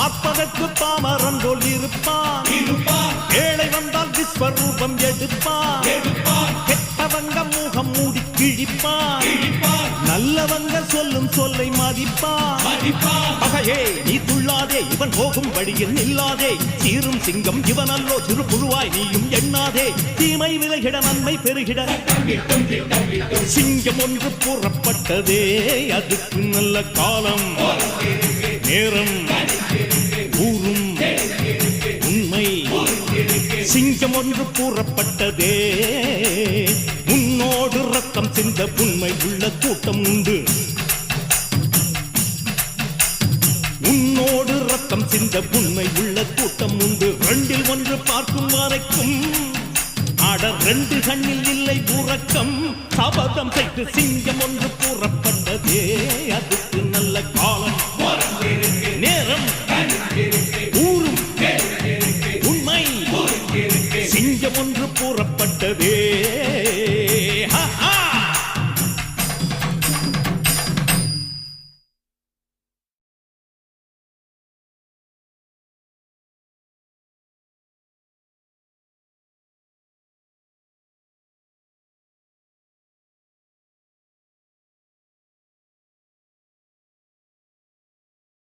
பார்ப்பதற்கு பாமரன் போல் இருப்பான். ஏழை வந்தால் விஸ்வரூபம் எடுப்பான். கெட்டவங்க முகம் மூடி கிழிப்பான். நல்லவங்க சொல்லும் சொல்லை மதிப்பான். பகையே நீ துள்ளாதே, இவன் போகும் வழியில் நில்லாதே. சீரும் சிங்கம் இவன் அல்லோ, சிறு புழுவாய் நீயும் எண்ணாதே. தீமை விலகிட நன்மை பெருகிட சிங்கம் ஒன்று கூறப்பட்டதே. அதுக்கு நல்ல காலம் நேரம் ஊரும் உண்மை. சிங்கம் ஒன்று கூறப்பட்டதே. உன்னோடு ரத்தம் சிந்த உண்மை உள்ள கூட்டம் உண்டு. உன்னோடு ரத்தம் சிந்த உண்மை உள்ள கூட்டம் உண்டு. ரெண்டில் ஒன்று பார்க்கும் வரைக்கும் ஆட ரெண்டு கண்ணில் இல்லை உறக்கம். சபதம் செய்து சிங்கம் ஒன்று கூறப்பட்டதே. அதுக்கு நல்ல காலம் நேரம் ஊரும் உண்மை. சிங்கம் ஒன்று கூறப்பட்டதே.